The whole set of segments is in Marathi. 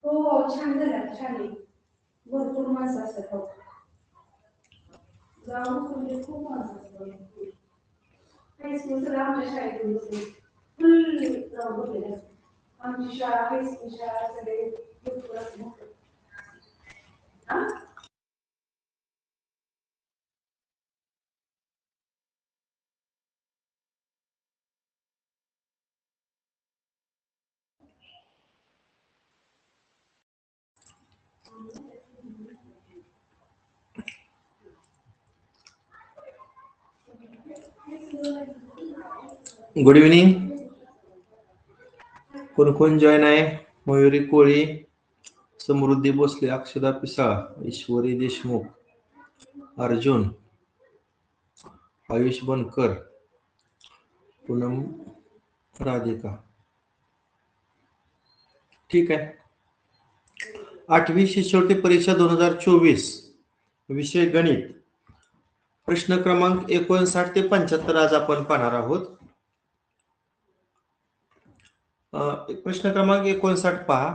हो छान झालं छान आहे. भरपूर माणसं असतात हो. गाव म्हणजे खूप माणसं असतात. हायस्कूल सगळं आमच्या शाळेतून फुल गाव भरलेलं असतं. आमची शाळा हायस्कूल शाळा सगळे भरपूर असतात. हा? Good evening. कोण कोण जॉईन आहे? मयुरी कोळी, समृद्धी भोसले, अक्षदा पिसाळ, ईश्वरी देशमुख, अर्जुन, आयुष बनकर, पूनम राधिका. ठीक आहे. 8वी शिष्यवृत्ती परीक्षा 2024 विषय गणित. प्रश्न क्रमांक 59 ते 75 आज आपण पाहणार आहोत. प्रश्न क्रमांक 59 पहा.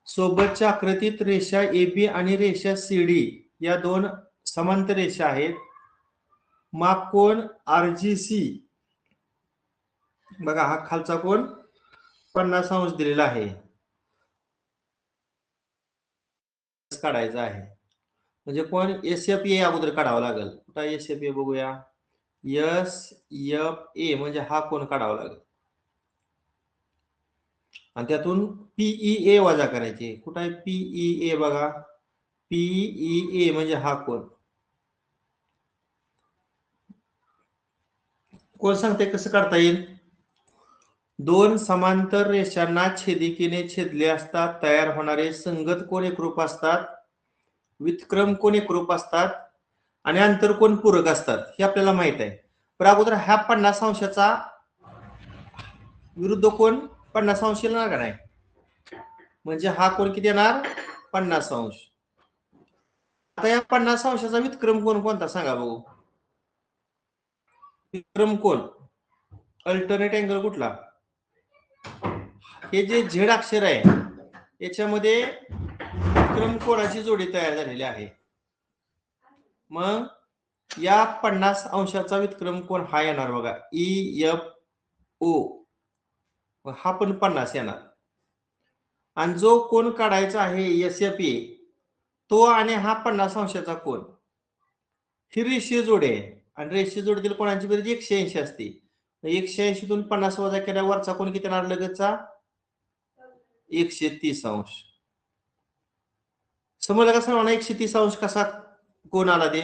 सोबतच्या आकृतीत रेषा AB आणि रेषा CD या दोन समांतर रेषा आहेत. माप कोन RGC बघा, हा खालचा कोन 50 अंश दिलेला आहे, काढायचा आहे. म्हणजे कोण SFA अगोदर काढावा लागेल. कुठे SFA बघूया. SFA म्हणजे हा कोन काढावा लागेल आणि त्यातून PEA वजा करायचे. कुठे आहे PEA बघा. PEA म्हणजे हा कोन. कोण सांगते कसं काढता येईल? दोन समांतर रेषांना छेदिकेने छेदले असता तयार होणारे संगत कोन एकरूप असतात, व्युत्क्रम कोन एकरूप असतात आणि आंतरकोन पूरक असतात, हे आपल्याला माहित आहे. पण अगोदर ह्या 50 अंशाचा विरुद्ध कोन 50 अंश येणार का नाही? म्हणजे हा कोन किती येणार? 50 अंश. आता या 50 अंशाचा व्युत्क्रम कोन कोणता सांगा बघू. व्युत्क्रम कोन अल्टरनेट अँगल कुठला? हे जे झेड अक्षर आहे याच्यामध्ये विक्रम कोनाची जोडी तयार झालेली आहे. मग या 50 अंशाचा विक्रम कोन हा येणार बघा, EFO. हा पण 50 येणार. आणि जो कोन काढायचा आहे SFA तो आणि हा 50 अंशाचा कोन ही रेषीय जोडी आहे. आणि रेषीय जोडीतील कोणाची बेरीज 180 असते. 180 तून 50 वजा केल्यावर वरचा कोन किती येणार लगेचचा? 130 अंश. समजलं का सर्वांना 130 अंश कसा कोन आला ते?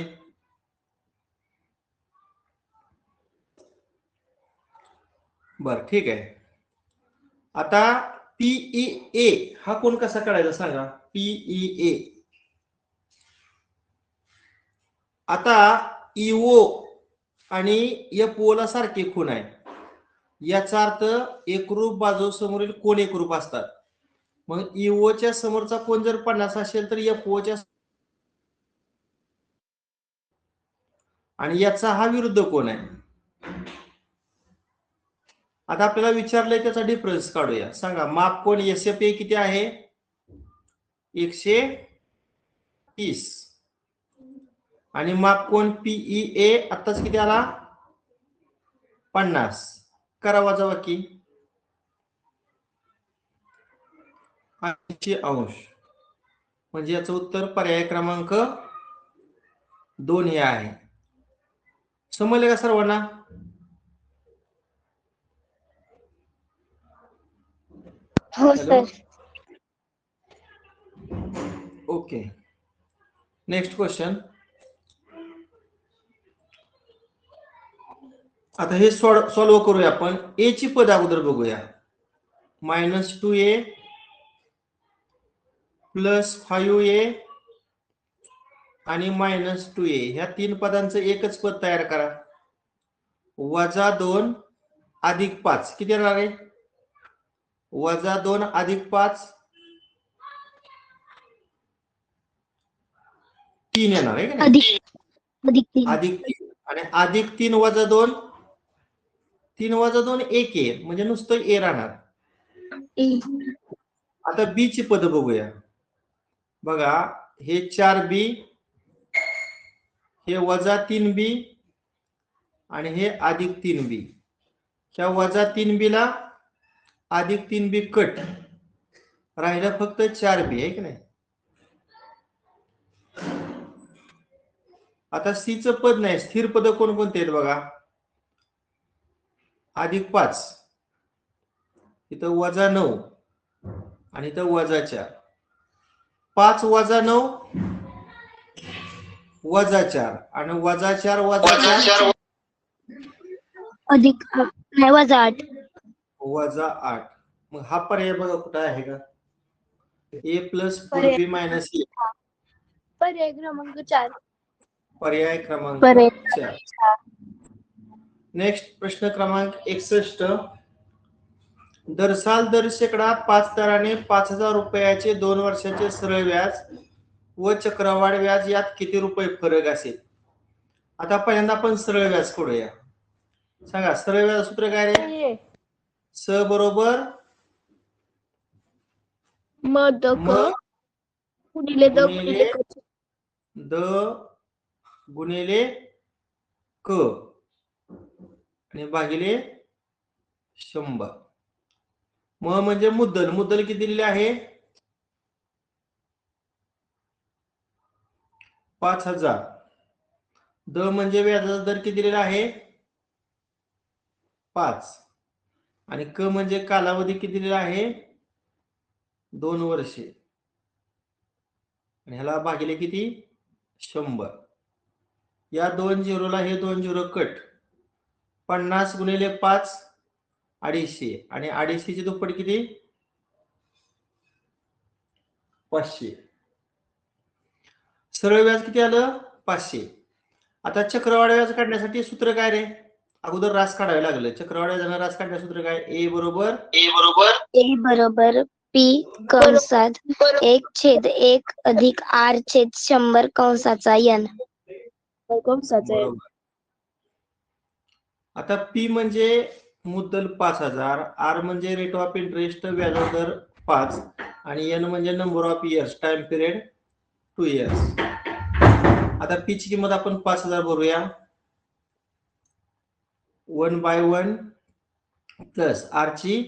बर ठीक आहे. आता PEA हा कोन कसा काढायचा सांगा. PEA. आता EO आणि FO ला सारखे कोन आहे, याचा अर्थ एकरूप बाजू समोरील कोन एकरूप असतात. मग EO च्या समोरचा कोन जर 50 असेल तर FO च्या आणि याचा हा विरुद्ध कोन आहे. आता आपल्याला विचारलंय त्याचा डिफरन्स काढूया. सांगा माप कोन SFA किती आहे? 130. आणि माप कोन PEA आताच किती आला? 50. करा वजाबाकी. 80 अंश. म्हणजे याचं उत्तर पर्याय क्रमांक 2 हे आहे. समजले का सर्वांना? हो सर. ओके. Next question. आता हे सॉल्व्ह करूया आपण. ए ची पद अगोदर बघूया. -2a +5a आणि -2a ह्या तीन पदांचं एकच पद तयार करा. -2 + 5 किती येणार आहे? -2 + 5 3 येणार आहे का नाही? +3 आणि +3 - 2 3 - 2 1 आहे, म्हणजे नुसतं ए राहणार. आता बी ची पद बघूया. बघा हे 4B, हे वजा 3B आणि हे अधिक 3B. ह्या वजा 3B ला अधिक 3B कट, राहिलं फक्त 4B आहे की नाही. आता सी चं पद नाही, स्थिर पद कोणकोणते आहेत बघा. अधिक 5, इथं वजा 9 आणि इथं वजा 4. 5 वजा 9 वजा 4 आणि वजा 4 वजा 4 अधिक नाही वजा 8. वजा 8. मग हा पर्याय बघा कुठं आहे का. A प्लस 4B मायनस ए. पर्याय क्रमांक 4. पर्याय क्रमांक 4. नेक्स्ट प्रश्न क्रमांक 61. दरसाल दर शेकडा 5 दराने 5,000 रुपयाचे 2 वर्षाचे सरळ व्याज व चक्रवाढ व्याज यात किती रुपये फरक असेल. आता पहिल्यांदा आपण सरळ व्याज काढूया. सांगा सरळ व्याज सूत्र काय रे. स बरोबर म द गुणिले द गुणिले क. द गुणिले क आणि भागिले 100. म म्हणजे मुद्दल. मुद्दल किती दिलेली आहे 5,000. द म्हणजे व्याजाचा दर किती दिलेला आहे 5 आणि क म्हणजे कालावधी किती दिलेला आहे 2 वर्षे आणि ह्याला भागिले किती 100. या 2 झिरोला हे 2 झिरो कट. 50 गुणिले 5 250 आणि 250 ची दुप्पट किती 500. सरळ व्याज किती आलं 500. आता चक्रवाढ व्याज काढण्यासाठी सूत्र काय रे. अगोदर रास काढावे लागले. चक्रवाढ व्याजाने रास काढण्याचं सूत्र काय. ए बरोबर P कंसात 1/1 अधिक R/100 कंसाचा N. बरोबर. आता पी म्हणजे मुद्दल 5,000, आर म्हणजे रेट ऑफ इंटरेस्ट व्याज दर 5 आणि एन म्हणजे number of years time period 2 years. आता पी ची किंमत आपण 5,000 भरूया. 1/1 प्लस आर ची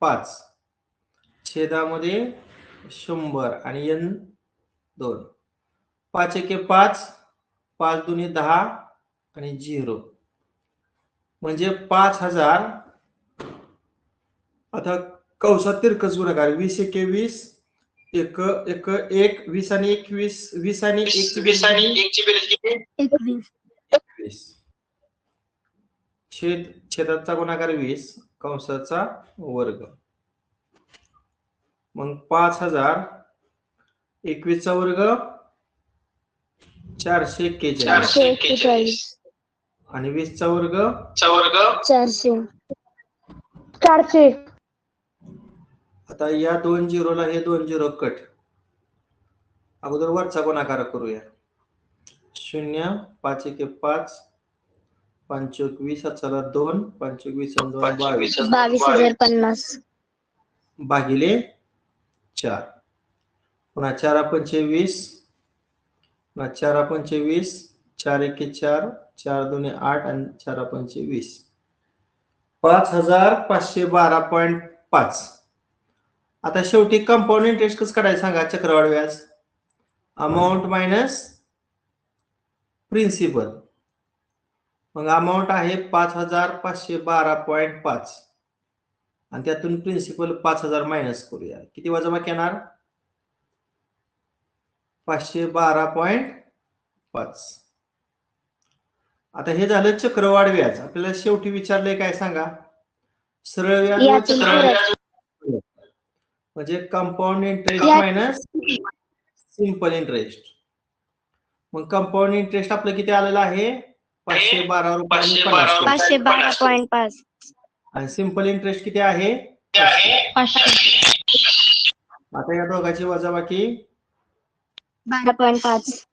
5 छेदामध्ये 100 आणि एन 2. 5 एके 5, 5 दुनी 10 आणि 0 म्हणजे 5,000. आता कंसात तिरकस गुणाकार 20 एके 20 एक 20 आणि 21 20 आणि 1 ची बेरीज किती 21. छेदाचा गुणाकार 20 कंसाचा वर्ग. मग 5,000 21 चा वर्ग 441 आणि 20 चा वर्ग 400. आता या 2 झिरोला हे 2 झिरो कट. अगोदर वरचा गुणाकार करूया. 0 5 एके 5 5 21 चला 2 5 21 आणि 2 22,050 भागिले 4. पुन्हा 4 पंचे 20 पुन्हा 4 पंचे 20 4 एके 4 4 दुने 8 आणि 4 पंचे 20 5,512.5. आता शेवटी कंपाऊंड इंटरेस्ट कसं काढायचं सांगा. चक्रवाढ व्याज अमाऊंट मायनस प्रिन्सिपल. मग अमाऊंट आहे 5,512.5 आणि त्यातून प्रिन्सिपल 5,000 मायनस करूया. किती वजाबाकी येणार 512.5. आता हे झालं चक्रवाढ व्याज. आपल्याला शेवटी विचारलंय काय सांगा. सरळ व्याज व चक्रवाढ व्याज म्हणजे compound interest minus simple interest. मग कंपाऊंड इंटरेस्ट आपलं किती आलेलं आहे 512 रुपये 512.5 आणि सिंपल इंटरेस्ट किती आहे 500. आता या दोघांची वजाबाकी 12.5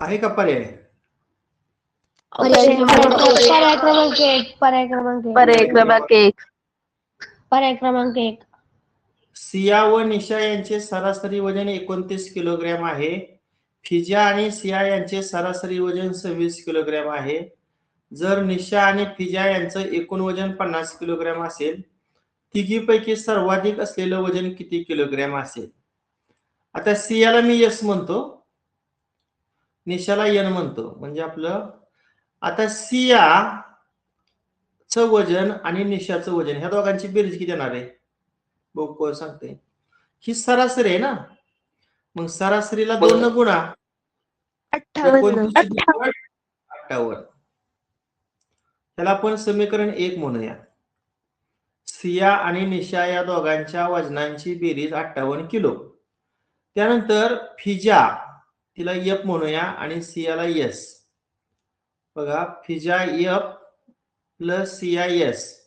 आहे का पर्याय. पर्याय क्रमांक 1. सिया व निशा यांचे सरासरी वजन 29 किलोग्रॅम आहे. फिजा आणि सिया यांचे सरासरी वजन 26 किलोग्रॅम आहे. जर निशा आणि फिजा यांचं एकूण वजन 50 किलोग्रॅम असेल, तिघीपैकी सर्वाधिक असलेलं वजन किती किलोग्रॅम असेल? आता सियाला मी यस म्हणतो, निशाला यन म्हणतो. म्हणजे आपलं आता सियाचं वजन आणि निशाचं वजन ह्या दोघांची बेरीज किती येणार आहे? बघू कोण सांगते. ही सरासरी आहे ना, मग सरासरीला 2 न गुणा. 58. 58. त्याला आपण समीकरण 1 म्हणूया. सिया आणि निशा या दोघांच्या वजनांची बेरीज 58 किलो. त्यानंतर फिजा तिला एफ म्हणूया आणि सियाला एस. बघा, फिजा एफ प्लस सिया एस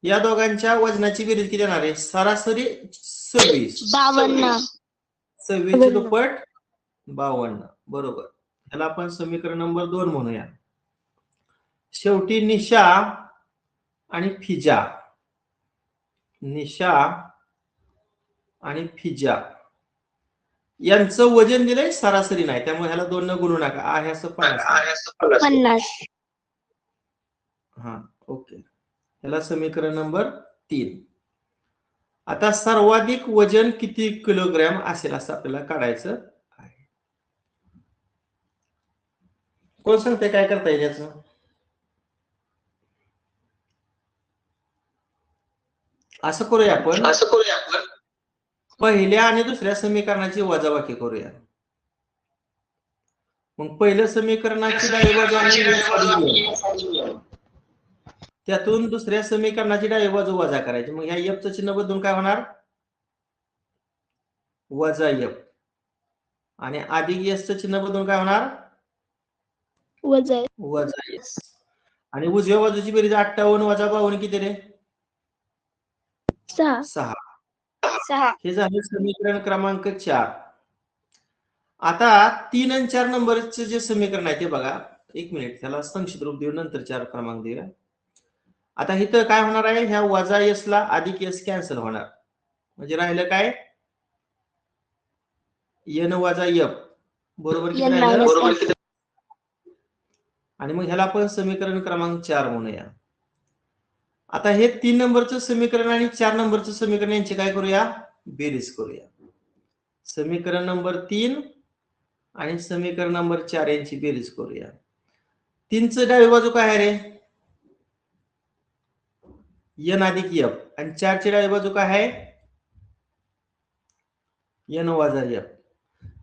या दोघांच्या वजनाची बेरीज किती येणार आहे? सरासरी 26. 52. 26 ची दुप्पट 52. बरोबर. त्याला आपण समीकरण नंबर 2 म्हणूया. शेवटी निशा आणि फिजा, निशा आणि फिजा यांचं वजन दिलंय, सरासरी नाही, त्यामुळे ह्याला 2 न गुणू नका. आहे असं 50. हा, ओके. ह्याला समीकरण नंबर 3. आता सर्वाधिक वजन किती किलोग्रॅम असेल असं आपल्याला काढायचं आहे. कोण सांगते काय करता येईल याचं? असं करूया आपण, पहिल्या आणि दुसऱ्या समीकरणाची वजाबाकी करूया. मग पहिल्या समीकरणाची डावी बाजू आणि त्यातून दुसऱ्या समीकरणाची डावी बाजू वजा करायची. मग ह्या एफचं चिन्ह बदलून काय होणार? वजा एफ. आणि अधिक एसचं चिन्ह बदलून काय होणार? वजा एस. आणि उजव्या बाजूची बेरीज 58 वजा 52 किती रे? 6. हे झाले समीकरण क्रमांक 4. आता 3 आणि 4 नंबरचे जे समीकरण आहे ते बघा. 1 मिनिट, त्याला संक्षिप्त रूप देऊ, नंतर 4 क्रमांक देऊया. आता इथं काय होणार आहे? ह्या वजा एस ला अधिक एस कॅन्सल होणार. म्हणजे राहिलं काय? एन वजा एफ बरोबर किती राहिलं? आणि मग ह्याला आपण समीकरण क्रमांक 4 म्हणूया. आता हे 3 नंबरचं समीकरण आणि 4 नंबरचं समीकरण यांची काय करूया? बेरीज करूया. समीकरण नंबर 3 आणि समीकरण नंबर 4 यांची बेरीज करूया. 3चं डावी बाजू काय आहे रे? एन अधिक एफ. आणि 4 ची डावी बाजू काय आहे? एन वजा एफ.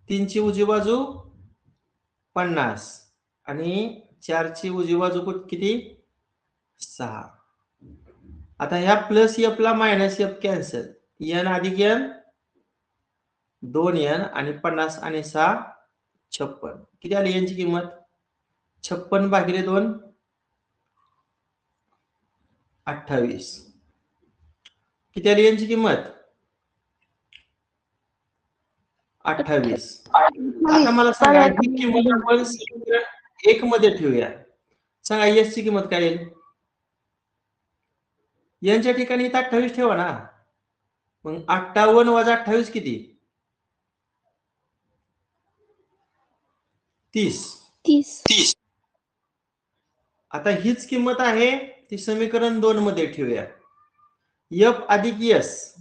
3 ची उजवी बाजू 50 आणि 4 ची उजवी बाजू किती? 6. आता ह्या प्लस एफ ला मायनस एफ कॅन्सल. एन अधिक एन 2n आणि 50 आणि 6 56. किती आली यांची किंमत? 56 भागिले 2 28. किती आली यांची किंमत? 28. आता मला सांगा, ही किंमत आपण समीकरण 1 मध्ये ठेवूया. सांगा एस ची किंमत काय येईल? यांच्या ठिकाणी इथं 28 ठेवा ना. मग 58 वजा 28 किती? 30. आता हीच किंमत आहे ती समीकरण 2 मध्ये ठेवूया. एफ अधिक एस.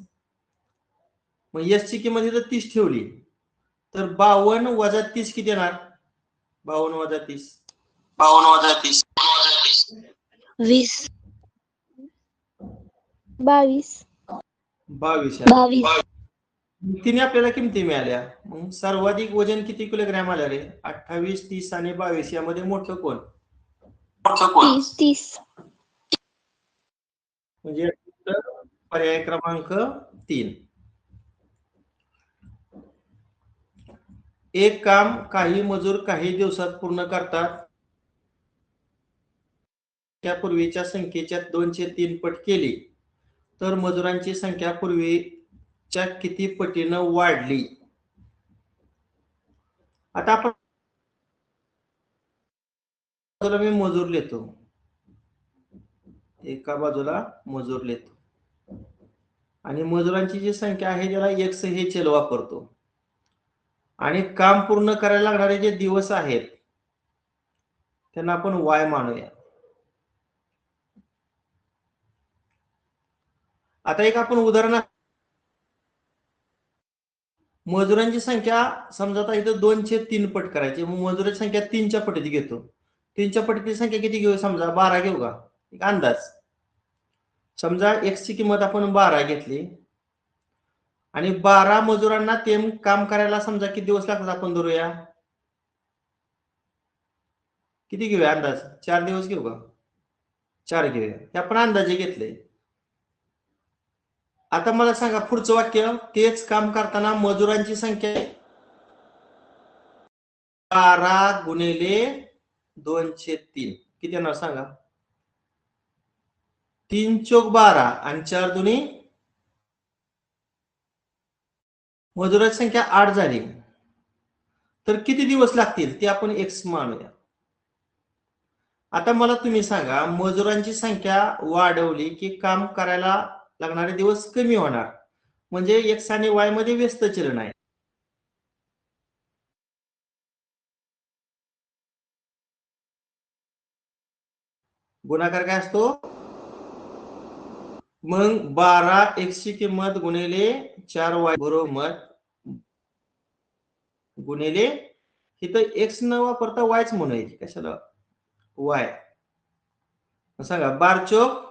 मग एस ची किंमत इथं 30 ठेवली तर 52 वजा 30 किती येणार? 52 वजा 30 22. तिने आपल्याला किमती मिळाल्या. मग सर्वाधिक वजन किती किलोग्रॅम आलं रे? 28, 30 आणि 22 यामध्ये मोठं कोण? 30. म्हणजे पर्याय क्रमांक 3. एक काम काही मजूर काही दिवसात पूर्ण करतात. त्यापूर्वीच्या संख्येच्या 2/3 पट केली तर मजुरांची संख्या पूर्वीच्या किती पटीनं वाढली? आता आपण बाजूला मी मजूर लिहितो, एका बाजूला मजूर लिहितो आणि मजुरांची जी संख्या आहे त्याला एक्स हे चल वापरतो आणि काम पूर्ण करायला लागणारे जे दिवस आहेत त्यांना आपण वाय मानूया. आता एक आपण उदाहरण, मजुरांची संख्या समजा आता इथं 2/3 पट करायची, मग मजुरांची संख्या 3च्या पटीत घेतो. 3च्या पटीची संख्या किती घेऊ? समजा 12 घेऊ का? एक अंदाज. समजा एक्स ची किंमत आपण 12 घेतली आणि 12 मजुरांना ते काम करायला समजा किती दिवस लागतात आपण धरूया. किती घेऊया अंदाज? 4 दिवस घेऊ का? 4 घेऊया. हे आपण अंदाजे घेतले. आता मला सांगा पुढचं वाक्य, तेच काम करताना मजुरांची संख्या 12 गुणिले 2/3 किती येणार सांगा? 3 चोक 12 आणि 4 दुनी, मजुरांची संख्या 8 झाली. तर किती दिवस लागतील ते आपण एक्स मानूया. आता मला तुम्ही सांगा, मजुरांची संख्या वाढवली की काम करायला लागणारे दिवस कमी होणार, म्हणजे एक्स आणि वाय मध्ये व्यस्त चलन आहे. गुणाकार काय असतो? मग 12 एक्स ची किंमत गुणिले 4y बरोबर गुणिले, इथं एक्स न वापरता वायच म्हणायची. कशाला वाय? सांगा 12 चोक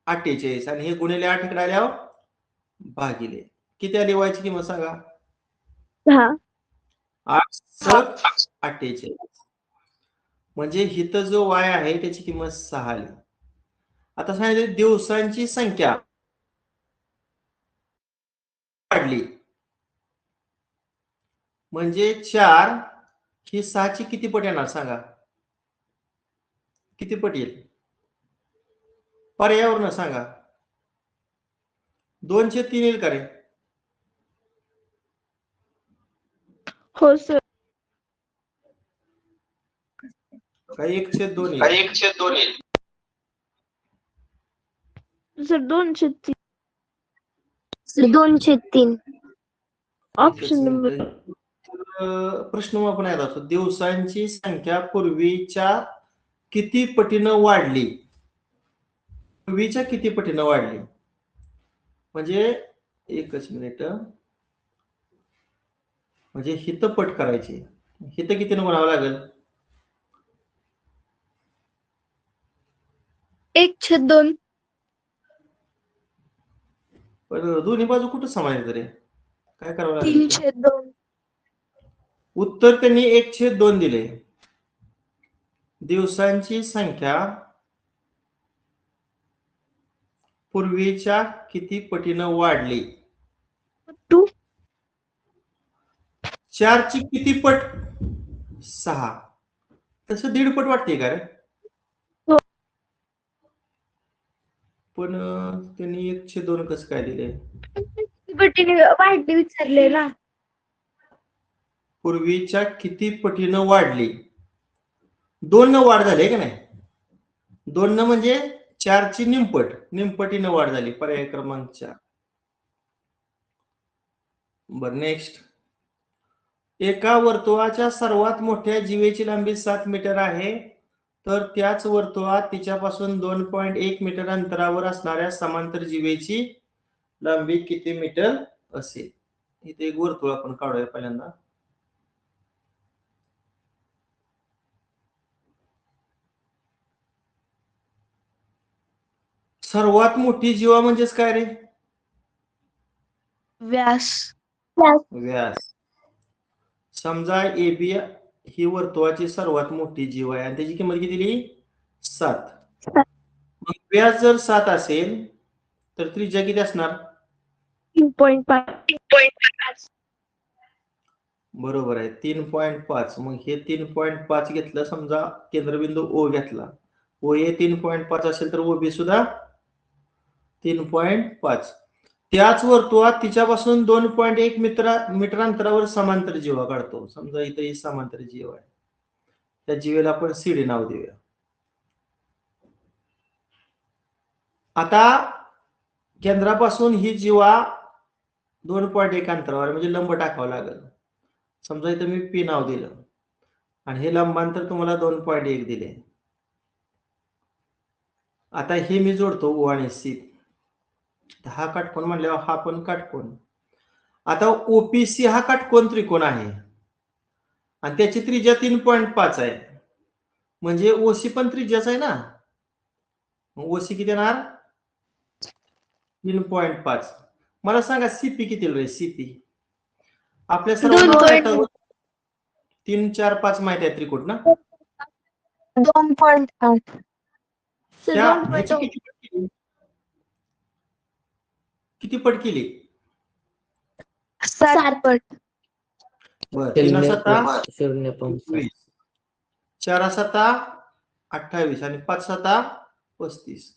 48 आणि हे गुणिले 8 इकडे आल्यावर भागिले किती आली वायची किंमत सांगा? 6. 8 7 48, म्हणजे इथं जो वाय आहे त्याची किंमत 6 आली. आता सांगितले दिवसांची संख्या वाढली, म्हणजे 4 ही 6 ची किती पट येणार सांगा? किती पट येईल? पर्यावरण सांगा. 2/3 येईल का रे? हो सर. काही 1/2 येईल? सर 2/3. सर 2/3. ऑप्शन नंबर प्रश्न आपण येत असतो, दिवसांची संख्या पूर्वीच्या किती पटीनं वाढली? पूर्वीच्या किती पटीनं वाढली म्हणजे एकच मिनिट, म्हणजे हित पट करायची, हित कितीनं गुणावं लागेल? 1/2. पण दोन्ही बाजू कुठं समान आहे रे? काय करावं लागेल? 3/2. उत्तर त्यांनी 1/2 दिले. दिवसांची संख्या पूर्वीच्या किती पटीनं वाढली? 2. 4 ची किती पट? 6. तसं 1.5 पट वाटते का रे? हो. पण त्यांनी 1/2 कसं काय दिले? पटीने वाढली विचारले ना. पूर्वीच्या किती पटीनं वाढली? 2 न वाढ झाली का नाही? 2 न म्हणजे 4 ची निमपटीनं वाढ झाली. पर्याय क्रमांक 4. बरं नेक्स्ट, एका वर्तुळाच्या सर्वात मोठ्या जीवेची लांबी 7 मीटर आहे, तर त्याच वर्तुळात तिच्यापासून 2.1 मीटर अंतरावर असणाऱ्या समांतर जीवेची लांबी किती मीटर असेल? इथे एक वर्तुळ आपण काढूया पहिल्यांदा. सर्वात मोठी जीवा म्हणजेच काय रे? व्यास. व्यास. समजा एबी ही वर्तुळाची सर्वात मोठी जीव आहे आणि त्याची किंमत किती दिली? 7. मग व्यास जर 7 असेल तर त्रिज्या किती असणार? 3.5. बरोबर आहे 3.5. मग हे 3.5 घेतलं, समजा केंद्रबिंदू ओ घेतला, ओ हे 3.5 असेल तर ओबी सुद्धा 3.5. त्याच वर्तुळात तिच्यापासून 2.1 मीटर अंतरावर समांतर जीवा काढतो. समजा इथे ही समांतर जीव आहे, त्या जीवेला आपण सीडी नाव देऊया. आता केंद्रापासून ही जीवा 2.1 अंतरावर म्हणजे लंब टाकावं लागेल. समजा इथं मी पी नाव दिलं आणि हे लंबांतर तुम्हाला 2.1 दिले. आता हे मी जोडतो ओ आणि सी. हा काटकोन म्हणल्यावर हा पण काटकोन. आता ओपीसी हा काटकोन त्रिकोण आहे आणि त्याची त्रिज्या 3.5 आहे. म्हणजे ओसी पण त्रिज्याच आहे ना. मग ओसी किती येणार? 3.5. मला सांगा सीपी किती रे? सीपी आपल्या सर्वांना माहित आहे. 3, 4, 5 माहित आहे त्रिकोण ना. 2.8. त्या ह्याची किती पट केली? किती पट केली? 7 पट. बरं 3 7 0.20. 4 7 28 आणि 5 7 35.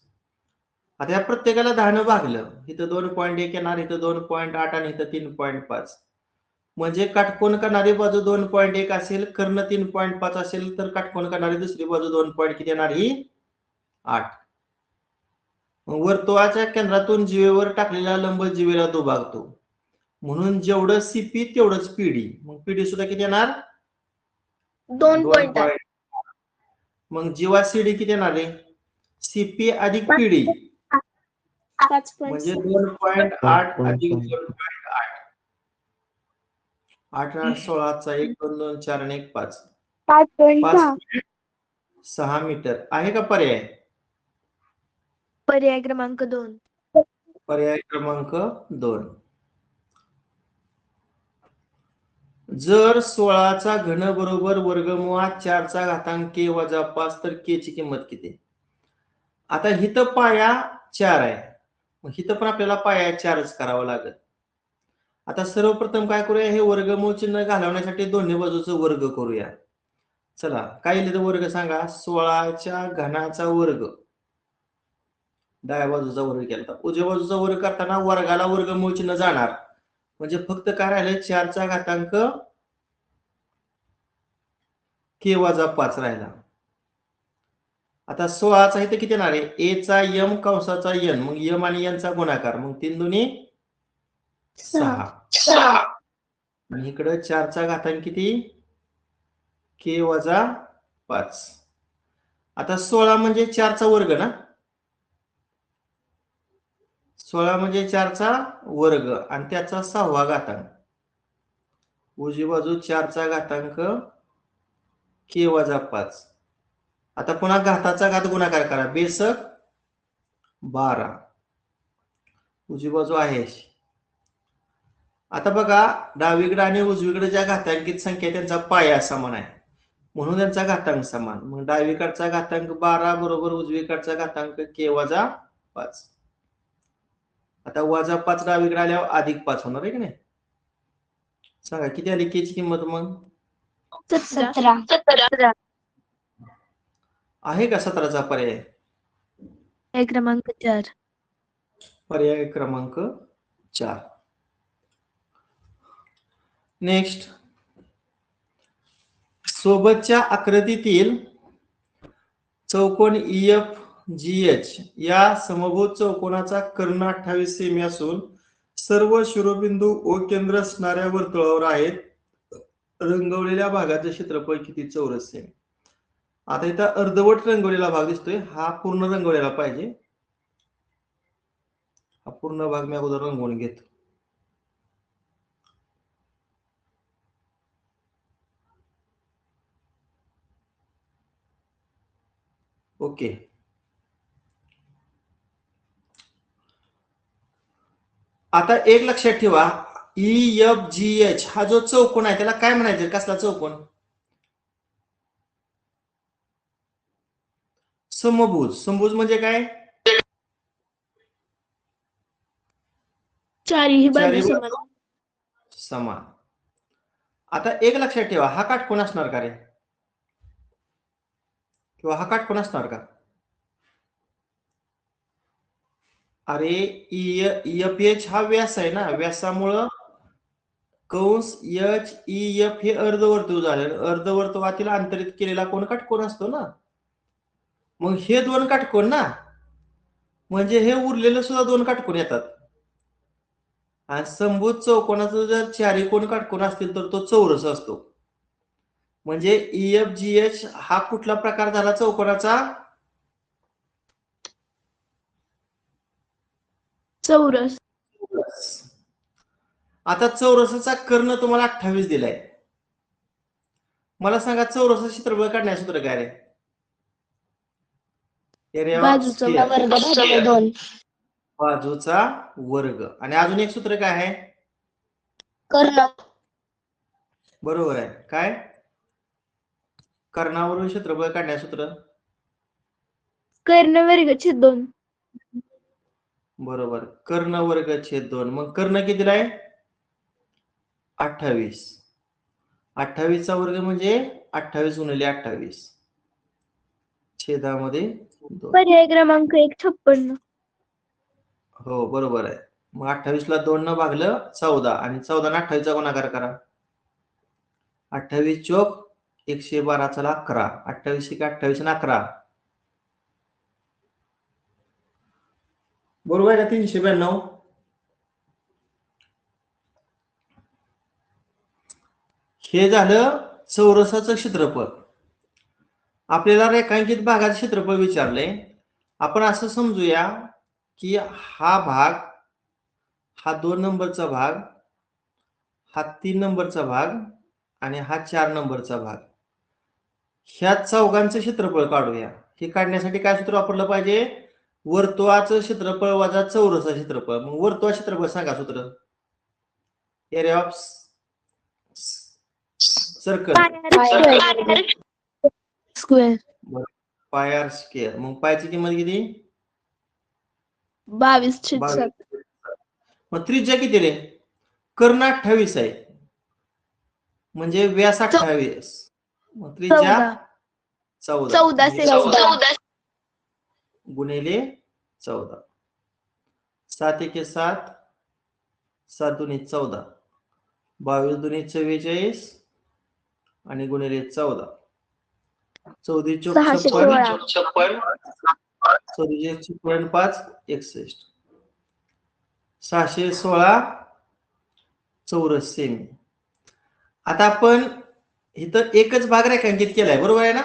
आता या प्रत्येकाला 10 भागलं. इथं 2.1 येणार, इथं 2.8 आणि इथं 3.5. म्हणजे काटकोन करणारी बाजू 2.1 असेल, कर्ण 3.5 असेल तर काटकोन करणारी दुसरी बाजू 2 किती येणार? ही 8. वर्तुळाच्या केंद्रातून जीवेवर टाकलेला लंब जीवेला दुभागतो. म्हणून जेवढं सीपी तेवढंच पीडी. मग पीडी सुद्धा किती येणार? 2.8. मग जीवा सीडी किती येणार आहे? सीपी अधिक पीडी 5.6. म्हणजे 2.8 अधिक 2.8. 8 8 16 1 2 2 4 आणि 1 5. 5.6 मीटर आहे का पर्याय? पर्याय क्रमांक 2. पर्याय क्रमांक 2. जर 16चा घन बरोबर वर्गमुळात 4चा घातांक k वजा 5 तर k ची किंमत किती? आता हिथं पाया 4 आहे. मग हिथं पण आपल्याला पाया 4च करावा लागेल. आता सर्वप्रथम काय करूया? हे वर्गमूळ चिन्ह घालवण्यासाठी दोन्ही बाजूचा वर्ग करूया. चला काय लिहिलं वर्ग सांगा? 16च्या घनाचा वर्ग. डाव्या बाजूचा वर्ग केला. उजव्या बाजूचा वर्ग करताना वर्गाला वर्गमूळ चिन्ह जाणार. म्हणजे फक्त काय राहिलं? 4चा घातांक k वजा 5 राहिला. आता 16चा इथे किती येणार आहे? a चा m कंसाचा n. मग m आणि n चा गुणाकार. मग 3 दुनी 6. आणि इकडे 4चा घातांक किती? k वजा 5. आता 16 म्हणजे 4चा वर्ग ना. 16 म्हणजे 4चा वर्ग आणि त्याचा 6वा घातांक. उजवी बाजू 4चा घातांक k वजा 5. आता पुन्हा घाताचा घात गुणाकार करा. बेसक 12. उजवी बाजू आहे. आता बघा डावीकडे आणि उजवीकडे ज्या घातांकित संख्या त्यांचा पाया समान आहे म्हणून त्यांचा घातांक समान. मग डावीकडचा घातांक 12 बरोबर उजवीकडचा घातांक k वजा 5. आता वजा 5 डावीकडे आल्यावर अधिक 5 होणार आहे की नाही? सांगा किती आली k ची किंमत? मग 17. आहे का 17चा पर्याय? पर्याय क्रमांक 4. पर्याय क्रमांक 4. नेक्स्ट, सोबतच्या आकृतीतील चौकोन EFGH या समभुज चौकोनाचा कर्ण 28 सेमी असून सर्व शिरोबिंदू O केंद्र असणाऱ्या वर्तुळावर आहेत. रंगवलेल्या भागाचे क्षेत्रफळ किती चौरस सेमी? आता इथं अर्धवट रंगवलेला भाग दिसतोय. हा पूर्ण रंगवलेला पाहिजे. हा पूर्ण भाग मी अगोदर रंगवून घेतो. ओके. आता एक लक्षात ठेवा, EFGH हा जो चौकोन आहे त्याला काय म्हणायचं? कसला चौकोन? समभुज. समभुज म्हणजे काय? चारही बाजू समान. आता एक लक्षात ठेवा, हा काटकोन असणार का रे? किंवा हा काटकोन असणार का? अरे EFH हा व्यास आहे ना. व्यासामुळं कंस HEF हे अर्धवर्तुळ झालं. अर्धवर्तुळातील अंतरित केलेला कोण काटकोन असतो ना. मग हे दोन काटकोन ना. म्हणजे हे उरलेलं सुद्धा 2 काटकोन येतात. आणि समभुज चौकोनाचा जर चारी कोण काटकोन असतील तर तो चौरस असतो. म्हणजे EFGH हा कुठला प्रकार झाला चौकोनाचा? चौरस. आता चौरसाचा कर्ण तुम्हाला 28 दिलाय. मला सांगा चौरसाचं क्षेत्रफळ काढण्याचं सूत्र काय रे? एरिया ऑफ बाजूचा स्क्वेअर. वर्ग भागिले 2. बाजूचा वर्ग. आणि अजून एक सूत्र काय आहे? कर्ण. बरोबर आहे. काय? कर्णावरून क्षेत्रफळ काढण्याचं सूत्र. कर्ण वर्ग छेद 2. बरोबर. कर्ण वर्ग छेद 2. मग कर्ण कितीला आहे? 28. 28 चा वर्ग म्हणजे 28 गुणिले 28 छेदामध्ये 2. पर्याय क्रमांक 1 56. हो बरोबर आहे. मग 28 ला 2 न भागलं 14 आणि 14 ने 28 चा गुणाकार करा. 28 चोक 112 चला 11. 28 1 28 आणि 11. बरोबर आहे का? 392. हे झालं चौरसाचं क्षेत्रफळ. आपल्याला रेखांकित भागाचं क्षेत्रफळ विचारलंय. आपण असं समजूया की हा भाग, हा 2 नंबरचा भाग, हा 3 नंबरचा भाग आणि हा 4 नंबरचा भाग. ह्या चौघांचं क्षेत्रफळ काढूया. हे काढण्यासाठी काय सूत्र वापरलं पाहिजे? वर्तुळाचं क्षेत्रफळ वजा चौरसाचं क्षेत्रफळ. मग वर्तुळाचं क्षेत्रफळ सांगा सूत्र. Area of circle. Square. Pi r square. मग पायची किंमत किती? 22/7. मग त्रिज्या किती रे? कर्ण 28 आहे म्हणजे व्यास 28. मग त्रिज्या 14 14 गुणिले 14. 7 1 7, 7 2 14, 22 2 44 आणि गुणिले 14. 14 चोक 56, 14 5 61. 616 चौरस सेमी. आता आपण इथं एकच भाग रेखांकित केलाय, बरोबर आहे ना?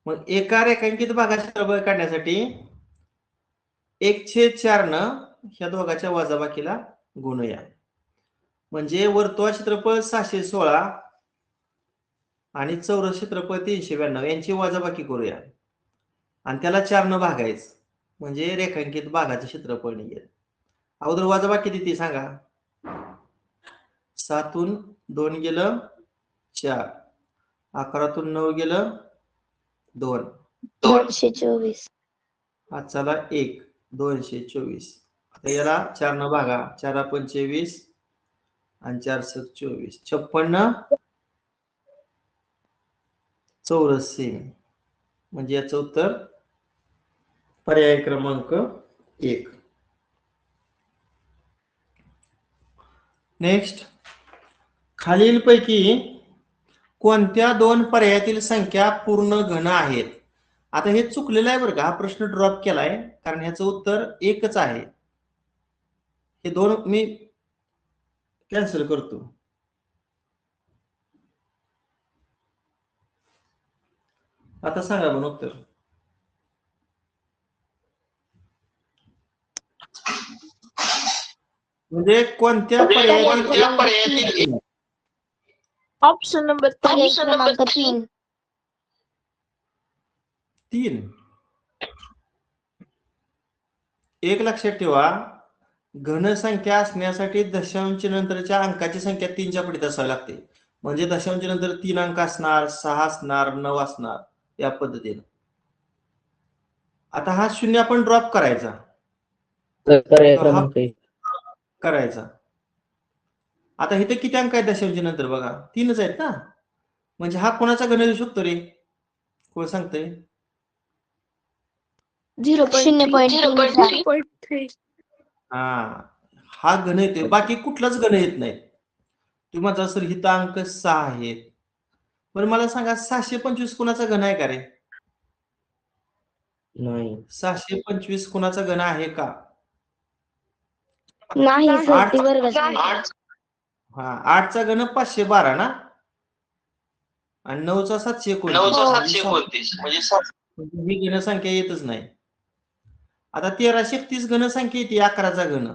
मग एका रेखांकित भागाचे क्षेत्रफळ काढण्यासाठी 1/4 न ह्या दोघांच्या वजाबाकीला गुणूया. म्हणजे वर्तुळ क्षेत्रफळ 616 आणि चौरस क्षेत्रफळ 392 यांची वजाबाकी करूया आणि त्याला 4 न भागायचं म्हणजे रेखांकित भागाचे क्षेत्रफळ निघेल. अगोदर वजाबाकी किती सांगा. 7 2 गेलं 4, 11 9 गेलं 2, 224. हा चला 1 224. आता याला 4 न भागा. 4 25 आणि 4 24 56 चौरस सेमी. म्हणजे याचं उत्तर पर्याय क्रमांक 1. नेक्स्ट, खालीलपैकी कोणत्या 2 पर्यायातील संख्या पूर्ण घन आहेत? आता हे चुकलेलं आहे बरं का. हा प्रश्न ड्रॉप केलाय कारण ह्याचं उत्तर एकच आहे. हे 2 मी कॅन्सल करतो. आता सांगा बरं उत्तर. म्हणजे कोणत्या पर्यायातील ऑप्शन नंबर 3. 3. एक लक्षात ठेवा, घन संख्या असण्यासाठी दशांश नंतरच्या अंकाची संख्या 3 च्या पटीत असावी लागते. म्हणजे दशांश नंतर 3 अंक असणार, 6 असणार, 9 असणार या पद्धतीने. आता हा 0 आपण ड्रॉप करायचा. करायचा. आता इथे किती अंक आहेत दशांश नंतर बघा? 3च आहेत ना. म्हणजे हा कोणाचा घन येऊ शकतो रे? कोण सांगतंय? 0.3. हा घन येते. बाकी कुठलाच घन येत नाही. तुम्ही म्हणता सर हिता अंक 6 आहेत. पण मला सांगा 625 कोणाचा घन आहे का रे? नाही. 625 कुणाचा घन आहे का? नाही सर आठ. ती वर्गाची हा 8चा घन 512 ना, आणि 9चा 729 म्हणजे ही घन संख्या येतच नाही. आता 1330 घन संख्या येते 11चा घन,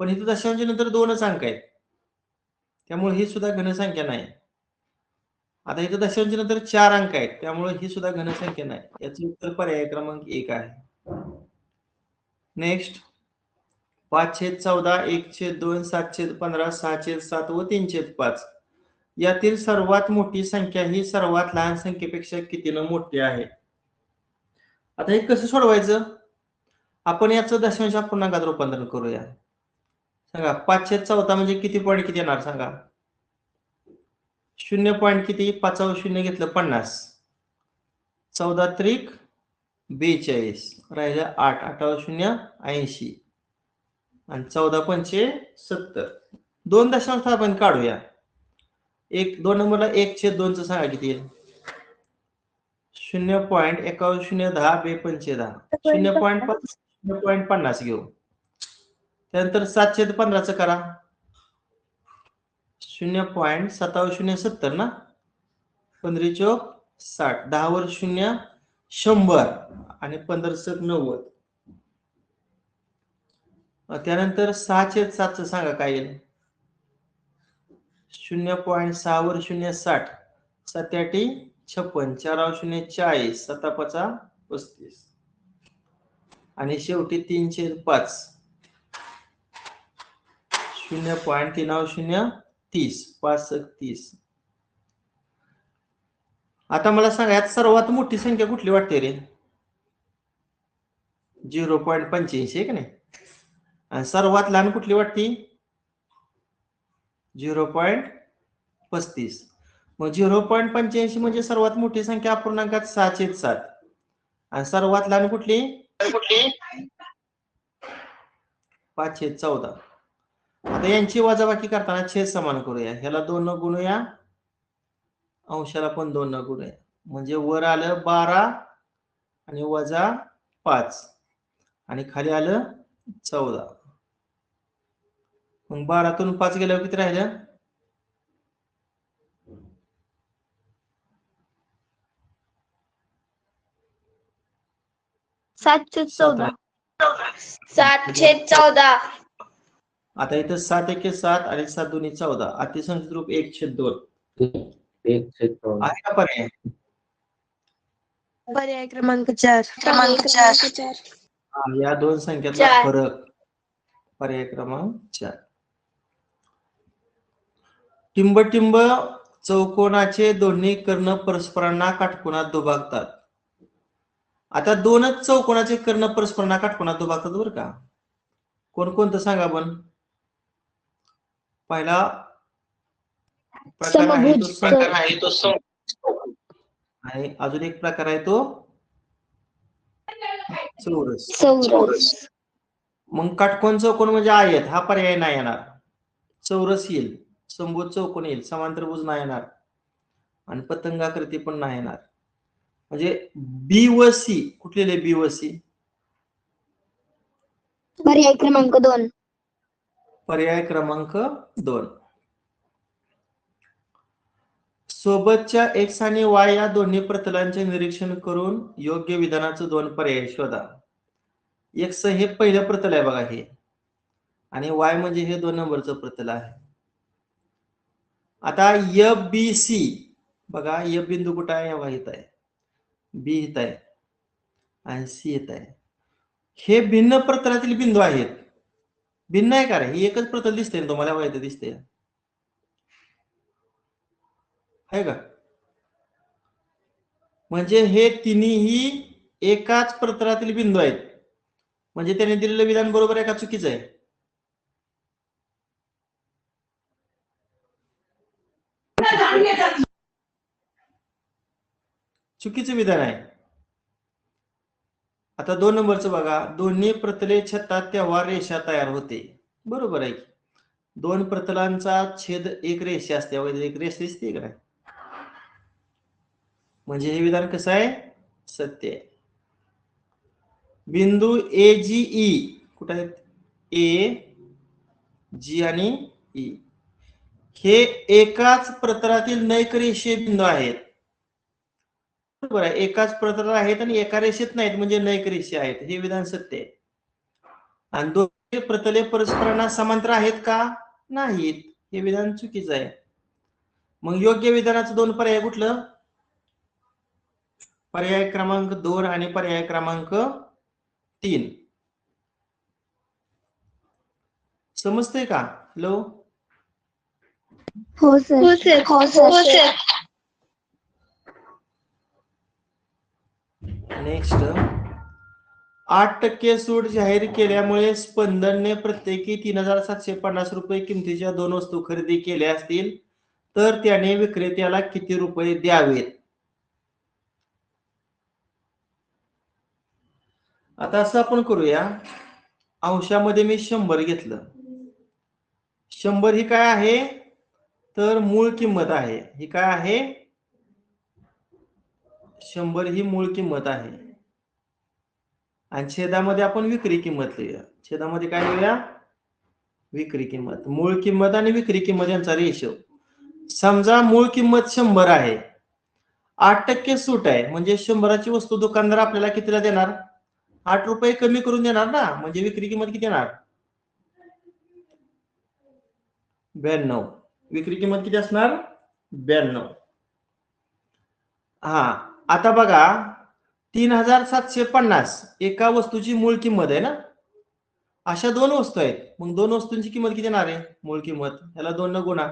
पण इथं दशांश नंतर 2च अंक आहेत, त्यामुळे ही सुद्धा घन संख्या नाही. आता इथं दशांश नंतर 4 अंक आहेत, त्यामुळे ही सुद्धा घन संख्या नाही. याचं उत्तर पर्याय क्रमांक 1 आहे. नेक्स्ट 5/14, 1/2, 7/15, 6/7 व 3/5 यातील सर्वात मोठी संख्या ही सर्वात लहान संख्येपेक्षा कितीनं मोठी आहे? आता हे कसं सोडवायचं? आपण याचं दशांश अपूर्णांकात रूपांतरण करूया. सांगा 5/14 म्हणजे किती पॉईंट किती येणार सांगा? 0 पॉईंट किती? 5व 0 घेतलं 50, 14 त्रिक 42, राहिलं 8, 8व 0 80 आणि 14 पंचे 70. 2 दशांश आपण काढूया. 2 नंबरला 1/2 चं सांगा किती येईल? 0.1 0 10 2 पंचे 10 0.5 0.50 घेऊ. त्यानंतर 7/15 चं करा. 0.7 70 ना, 15 चौक 60, 10 वर 0 100 आणि 15 90. त्यानंतर 6/7 चं सांगा काय येईल? 0.6 वर 0 60, 7 8 56, 4 0 40, 7 5 35 आणि शेवटी 3/5. 0.3 30, 5 30. आता मला सांगा यात सर्वात मोठी संख्या कुठली वाटते रे? 0.85 आहे की नाही? आणि सर्वात लहान कुठली वाटते? 0.35. मग 0.85 म्हणजे सर्वात मोठी संख्या अपूर्णांकात 6/7 आणि सर्वात लहान कुठली? 5/14. आता यांची वजाबाकी करताना छेद समान करूया. ह्याला 2 न गुणूया, अंशाला पण 2 न गुणूया, म्हणजे वर आलं 12 आणि वजा 5 आणि खाली आलं 14. मग 12तून 5 गेल्यावर किती राहिलं? 7/14. 7/14. आता इथं 7 1 7 आणि 7 2 14, अतिसंख्यित रूप 1/2 आहे का पर्याय? पर्याय क्रमांक 4. या दोन संख्यातला 4. फरक पर्याय क्रमांक 4. टिंबटिंब चौकोनाचे दोन्ही कर्ण परस्परांना काटकोनात दुभागतात. आता दोनच चौकोनाचे कर्ण परस्परांना काटकोनात दुभागतात बरं का. कोणकोणतं सांगा पण? पहिला प्रकार आहे तो आणि अजून एक प्रकार आहे तो चौरस. मग काटकोन चौकोन म्हणजे आयत, हा पर्याय नाही येणार. चौरस येईल, समभुज चौकोन येईल, समांतरभुज नाही येणार आणि पतंगाकृती पण नाही येणार. म्हणजे बी व सी कुठले? बी व सी पर्याय क्रमांक 2. पर्याय क्रमांक 2. सोबतच्या एक्स आणि वाय या दोन्ही प्रतलांचे निरीक्षण करून योग्य विधानाचं 2 पर्याय शोधा. एक्स हे पहिलं प्रतल आहे बघा हे, आणि वाय म्हणजे हे 2 नंबरचं प्रतल आहे. आता एफ बी सी बघा, एफ बिंदू कुठं आहे? बघा इथं आहे, बी इथं आहे आणि सी इथं आहे. हे भिन्न प्रतलातील बिंदू आहेत. भिन्न आहे का रे? ही एकच प्रतल दिसते ना तुम्हाला? माहिती दिसते आहे का? म्हणजे हे तिन्ही एकाच प्रतलातील बिंदू आहेत. म्हणजे त्याने दिलेलं विधान बरोबर आहे का चुकीचं आहे? चुकीचं विधान आहे. आता 2 नंबरचं बघा, दोन्ही प्रतले छतात तेव्हा रेषा तयार होते. बरोबर आहे की 2 प्रतलांचा छेद एक रेषा असते, एक रेषा दिसते का? म्हणजे हे विधान कसं आहे? सत्य आहे. बिंदू ए जी ई कुठे आहेत? ए जी आणि ई हे एकाच प्रतलातील नैक रेषीय बिंदू आहेत. बरोबर आहे, एकाच प्रतलात आहेत आणि एका रेषेत नाहीत म्हणजे नैक रेषीय आहेत, हे विधान सत्य आहे. आणि दोन्ही प्रतले परस्परांना समांतर आहेत का? नाहीत, हे विधान चुकीचं आहे. मग योग्य विधानाचं दोन पर्याय कुठलं? पर्याय क्रमांक 2 आणि पर्याय क्रमांक 3. समजतंय का? हॅलो, हो सर. हो सर. नेक्स्ट, 8% सूट जाहीर केल्यामुळे स्पंदनने प्रत्येकी 3750 रुपये किमतीच्या 2 वस्तू खरेदी केल्या असतील तर त्याने विक्रेत्याला किती रुपये द्यावेत? आता असं आपण करूया, अंशामध्ये मी 100 घेतलं. 100 ही काय आहे? तर मूळ किंमत आहे. ही काय आहे? 100 ही मूळ किंमत आहे. आणि छेदामध्ये आपण विक्री किंमत लिहूया. छेदामध्ये काय लिहूया? विक्री किंमत. मूळ किंमत आणि विक्री किंमत यांचा रेशो. समजा मूळ किंमत 100 आहे, 8% सूट आहे, म्हणजे 100ची वस्तू दुकानदार आपल्याला कितीला देणार? 8 रुपये कमी करून देणार ना, म्हणजे विक्री किंमत किती येणार? 92. विक्री किंमत किती असणार? 92. हा, आता बघा 3750 एका वस्तूची मूळ किंमत आहे ना. अशा 2 वस्तू आहेत, मग 2 वस्तूंची किंमत किती येणार आहे? मूळ किंमत याला 2 न गुणा.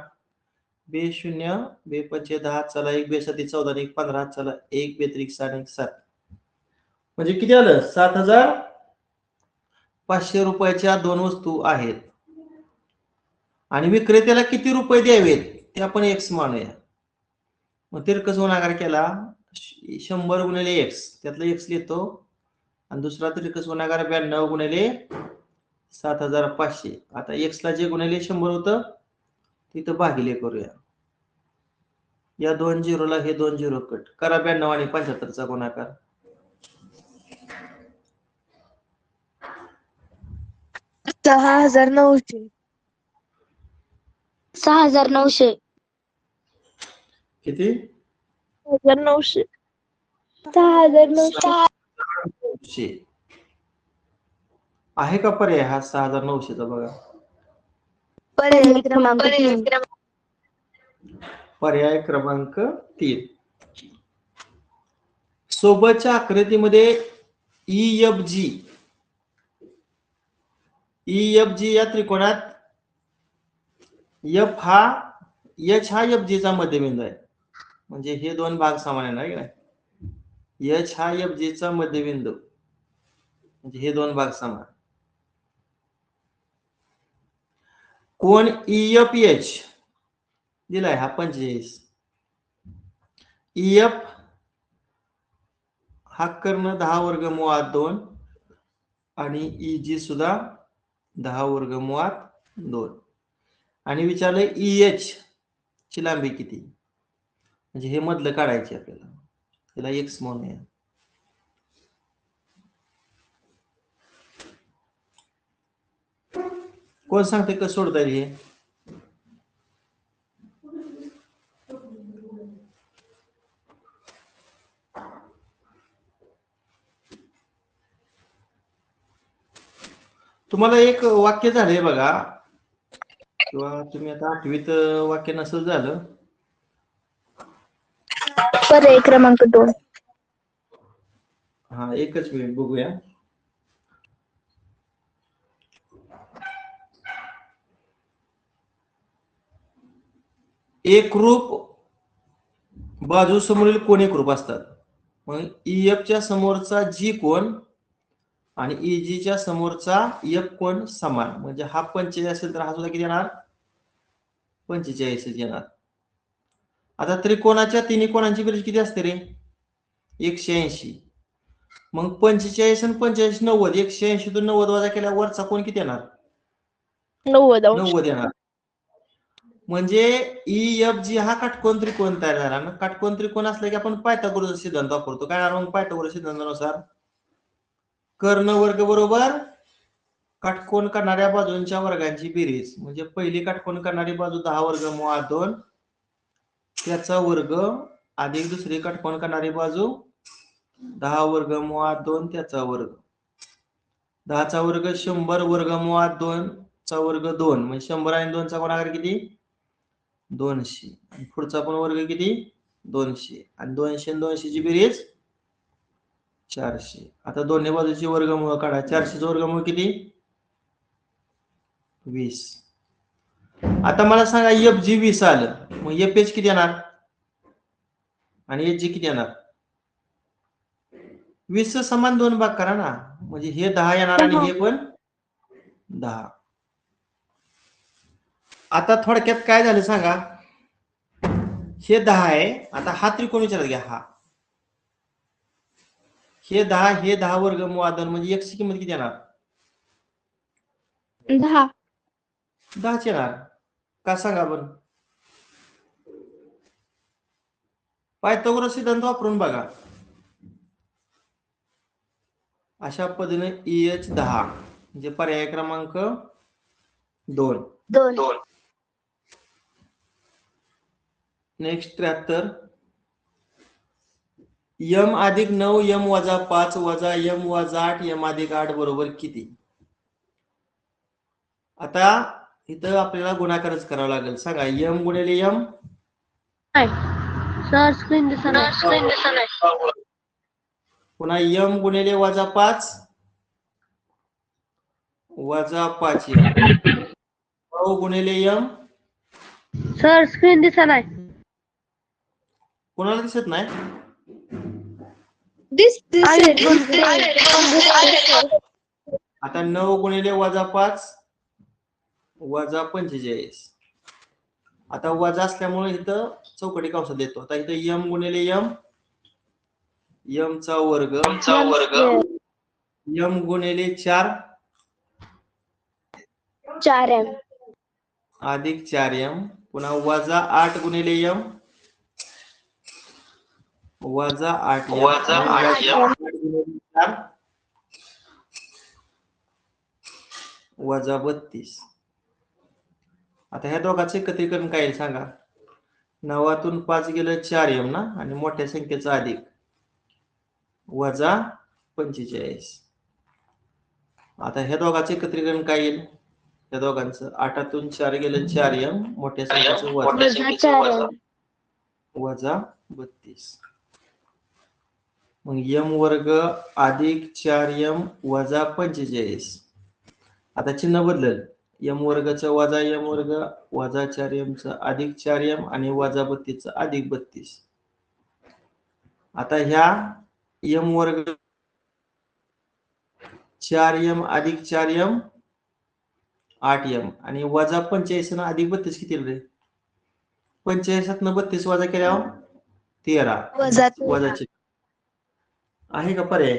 बे 0 बे 5 10 चला 1 बे 7 14 1 15 चला 1 बे 3 6 1 7, म्हणजे किती आलं? 7500 रुपयाच्या 2 वस्तू आहेत. आणि विक्रेत्याला किती रुपये द्यावेत ते आपण एक्स मानूया. मग तिरकस गुणाकार केला, 100 गुणिले एक्स, त्यातला एक्स लिहितो, आणि दुसरा तिरकस गुणाकार 92 गुणिले 7500. आता एक्स ला जे गुणिले 100 होतं तिथं भागिले करूया. या 2 झिरोला हे 2 झिरो कट करा. 92 आणि 75चा गुणाकार. $6,900. 6900. किती? 6,900. 6,900. आहे का पर्याय हा 6900चा? बघा, पर्याय क्रमांक 3. पर्याय क्रमांक 3. सोबतच्या आकृतीमध्ये EFG या त्रिकोणात एच हा FG चा मध्यबिंदू आहे, म्हणजे हे 2 भाग समान आहे ना. एच हा FG चा मध्यबिंदू, म्हणजे हे 2 भाग समान. कोण EFH दिलाय हा 45. EF हा कर्ण 10 वर्गमुळात 2 आणि EG सुद्धा 10 वर्गमुळात 2. आणि विचारलंय EH ची लांबी किती, म्हणजे हे मधलं काढायचे आपल्याला, त्याला एक्स म्हणूया. कोण सांगते कसं सोडता येईल हे? तुम्हाला एक वाक्य झालंय बघा, किंवा तुम्ही आता 8वीत वाक्य नसेल झालं. पर्याय क्रमांक 2. हा, एकच मिनिट बघूया. एकरूप बाजू समोरील कोण एकरूप असतात. मग EF च्या समोरचा G कोण आणि EG च्या समोरचा F कोण समान, म्हणजे हा 45 असेल तर हा सुद्धा किती येणार? 45 येणार. आता त्रिकोणाच्या तिन्ही कोणांची बेरीज किती असते रे? 180. मग 45 आणि 45 90. 180 तून 90 वजा केल्यावर वरचा कोण किती येणार? 90 येणार. म्हणजे EFG हा काटकोन त्रिकोण तयार झाला ना. काटकोन त्रिकोण असला की आपण पायथागोरसचा सिद्धांत वापरतो. काय मग पायथागोरस सिद्धांतानुसार कर्ण वर्ग बरोबर काटकोन करणाऱ्या बाजूंच्या वर्गांची बेरीज. म्हणजे पहिली काटकोन करणारी बाजू 10 वर्गमुळात 2 त्याचा वर्ग अधिक दुसरी काटकोन करणारी बाजू 10 वर्गमुळात 2 त्याचा वर्ग. 10 चा वर्ग 100 वर्गमुळात 2 चा वर्ग 2 म्हणजे 100 आणि 2 चा गुणाकार किती 200 आणि पुढचा पण वर्ग किती 200 आणि 200 आणि 200 ची बेरीज 400. आता दोन्ही बाजूची वर्गमूळ काढा. 400 चं वर्गमूळ किती 20. आता मला सांगा एफ जी 20 आलं मग एफ एच किती येणार आणि एच जी किती येणार 20 चं समान दोन भाग करा ना म्हणजे हे 10 येणार आणि हे पण 10. आता थोडक्यात काय झालं सांगा हे 10 आहे. आता हा त्रिकोण विचारात घ्या हा हे 10 हे 10 वर्गमुळात 2 म्हणजे x ची किंमत किती येणार 10. 10 ची येणार का सांगा बरं पायथागोरस सिद्धांत वापरून बघा. अशा पद्धतीने EH 10 म्हणजे पर्याय क्रमांक 2. 2. नेक्स्ट 73 m अधिक 9 m वजा 5 वजा m वजा 8 m अधिक 8 बरोबर किती. आता इथं आपल्याला गुणाकारच करावा लागेल. सांगा m गुणिले m सर स्क्रीन दिसत पुन्हा m गुणिले वजा 5 वजा 5 m गुणिले m सर स्क्रीन दिसत नाही. कोणाला दिसत नाही आता 9 गुणिले वजा 5 वजा 45. आता वजा असल्यामुळे इथं चौकटी कंसात देतो. आता इथं m गुणिले m m चा वर्ग m गुणिले 4 4m अधिक 4m पुन्हा वजा 8 गुणिले m वजा 8m वजा 32. आता ह्या दोघांचे एकत्रीकरण काय येईल सांगा 9 5 गेलं 4m ना आणि मोठ्या संख्येचा अधिक वजा 45. आता ह्या दोघांचे एकत्रीकरण काय येईल त्या दोघांचं 8 4 गेलं 4m मोठ्या संख्येचं वजा 32. मग m वर्ग अधिक 4m वजा 45. आता चिन्ह बदलल m वर्गचं वजा m वर्ग वजा 4m चं अधिक 4m आणि वजा 32 चं अधिक 32. आता ह्या m वर्ग 4m अधिक 4m 8m आणि वजा 45 ना अधिक 32 किती रे 45 न 32 वजा केल्यावर 13 वजाचे आहे का पर्याय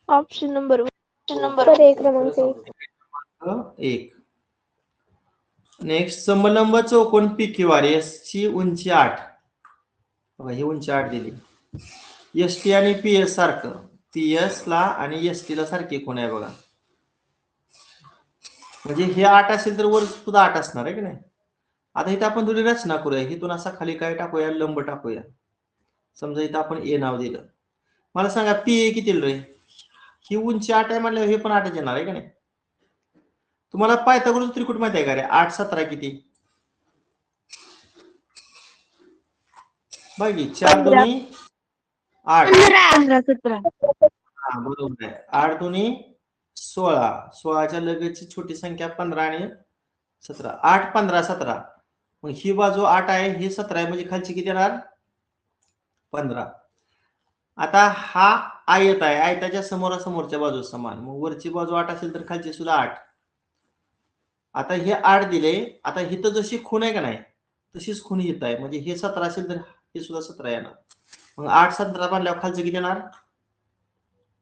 ऑप्शन नंबर पर्याय क्रमांक 1. नेक्स्ट समलंब चौकोन PQR S ची उंची 8 बघा ही उंची 8 दिली. ST आणि PS सारखं PS ला आणि ST ला सारखे कोण आहे बघा म्हणजे हे 8 असेल तर वर सुद्धा 8 असणार आहे की नाही. आता इथं आपण थोडी रचना करूया इथून असा खाली काय टाकूया लंब टाकूया. समजा इथं आपण A नाव दिलं. मला सांगा PA किती रे ही उंची 8 आहे म्हणल्यावर हे पण 8च येणार आहे की नाही. तुम्हाला पायथागोरस त्रिकोण माहिती आहे का रे 8 17 किती बघी 4 दोन्ही 8 15 17 हा बरोबर आहे 8 दोन्ही 16 16च्या लगेचची छोटी संख्या 15 आणि 17 8 15 17 मग ही बाजू 8 आहे ही 17 आहे म्हणजे खालची किती येणार 15. आता हा आयत आहे आयताच्या समोरासमोरच्या बाजू समान मग वरची बाजू 8 असेल तर खालची सुद्धा 8. आता हे 8 दिले. आता इथं जशी खूण आहे का नाही तशीच खूण येत आहे म्हणजे हे 17 असेल तर हे सुद्धा 17 येणार. मग 8 17 बनल्यावर खालचं किती येणार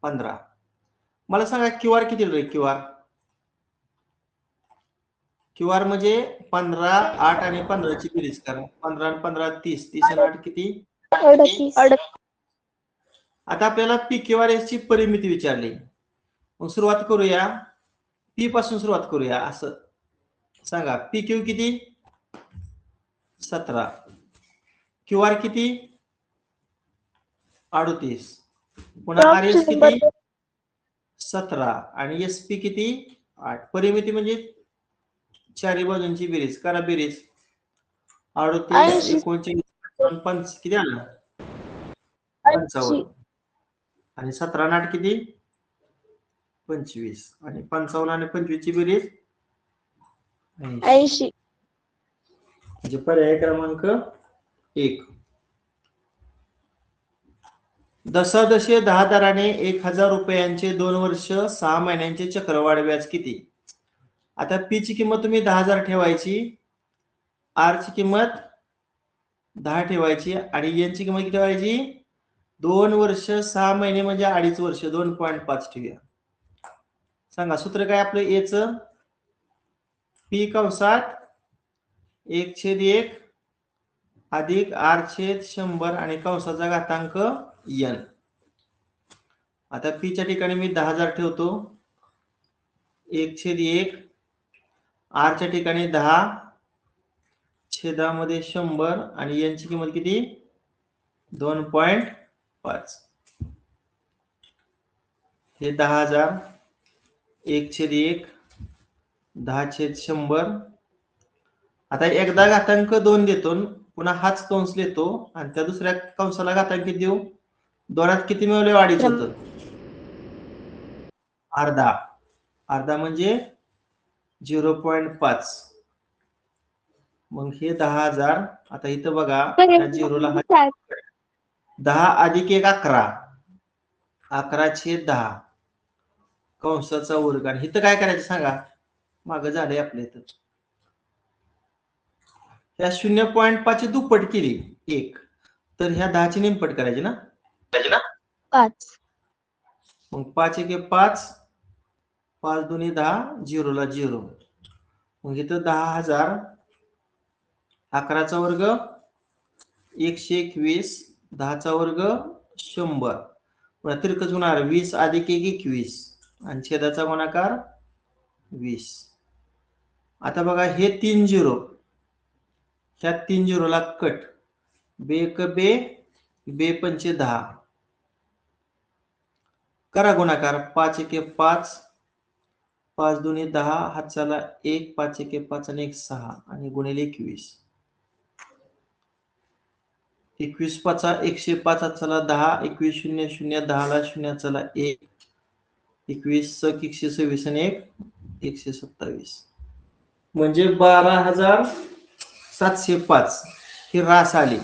15. मला सांगा क्यूआर किती रे क्यूआर म्हणजे 15 8 आणि 15 ची बेरीज करा 15 आणि 15 30 30 आणि 8 किती 38 आता आपल्याला PQRS ची परिमिती विचारली. मग सुरुवात करूया, पी पासून सुरुवात करूया. असं सांगा, PQ किती? 17. QR किती? 38. पुन्हा RS किती? 17. आणि SP किती? 8. परिमिती म्हणजे चारी बाजूंची बेरीज. करा बेरीज. 38, 39, 5 किती आलं? 55. आणि 17 8 किती? 25. आणि 55 आणि 25 ची बेरीज 80. म्हणजे पर्याय क्रमांक 1. दशादशे 10 दराने 1000 रुपयांचे 2 वर्ष 6 महिन्यांचे चक्रवाढ व्याज किती? आता पी ची किंमत तुम्ही 10,000 ठेवायची, आर ची किंमत 10 ठेवायची आणि एन ची किंमत किती ठेवायची? 2 वर्ष 6 महिने म्हणजे 2.5 वर्ष, 2.5 ठेवूया. सांगा सूत्र काय आपलं ए च? पी कंसात 1/1 अधिक आर छेद 100 आणि कंसाचा घातांक n. आता पी च्या ठिकाणी मी 10,000 ठेवतो, 1/1, आर च्या ठिकाणी 10, छेदामध्ये 100 आणि n ची किंमत किती? 2.5. हे 10,000, 1/1, 10/100. आता एकदा घातांक 2 देतो, पुन्हा हाच कंस देतो आणि त्या दुसऱ्या कंसाला घातांक किती देऊ? 2त किती मिळवले? 2.5 होतं. अर्धा. अर्धा म्हणजे 0.5. मग हे 10,000. आता इथं बघा, त्या झिरोला 10 अधिक 1 11. 11/10 कंसाचा वर्ग. आणि इथं काय करायचं सांगा? मागं झालंय आपल्या इथं. ह्या 0.5 ची दुप्पट केली 1, तर ह्या 10 ची निमपट करायची ना? 5. मग 5 1 5, 5 2 10, झिरोला 0. मग इथं 10,000, 11चा वर्ग 121, 10चा वर्ग 100. पुन्हा तिरकस होणार 20 अधिक 1 21 आणि छेदाचा गुणाकार 20. आता बघा हे 3 झिरो, ह्या 3 झिरोला कट. बे 1 बे, बे 5 10. करा गुणाकार. 5 1 5, 5 2 10, हातचाला 1, 5 1 5 आणि 1 6 आणि गुणिले 21. 21 5 105, हातचाला 10, 21 0 0, 10 ला 0 चला 1, 21 126 आणि 1 127. म्हणजे 12,705 ही रास आली.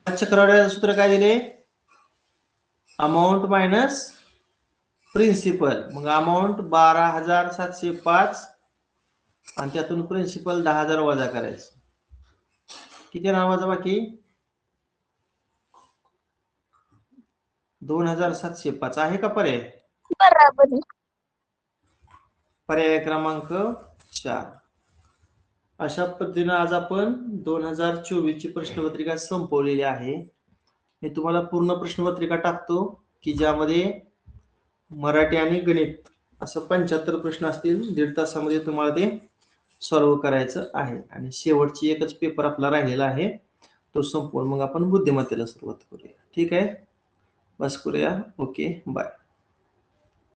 चक्रवाढीचे सूत्र काय दिले? Amount minus principal. मग अमाऊंट 12,705 आणि त्यातून प्रिन्सिपल 10,000 वजा करायचं. किती नावाचा बाकी? 2,705 आहे का पर्याय? बरोबर. पर्याय क्रमांक 4. अशा पद्धतीने आज आपण 2024 ची प्रश्नपत्रिका संपवलेली आहे. मी तुम्हाला पूर्ण प्रश्नपत्रिका टाकतो की ज्यामध्ये मराठी आणि गणित असं 75 प्रश्न असतील. 1.5 तासामध्ये तुम्हाला ते सॉल्व्ह करायचं आहे. आणि शेवटची एकच पेपर आपला राहिलेला आहे, तो संपवून मग आपण बुद्धिमत्तेला सुरुवात करूया. ठीक आहे, बस करूया. Okay, bye.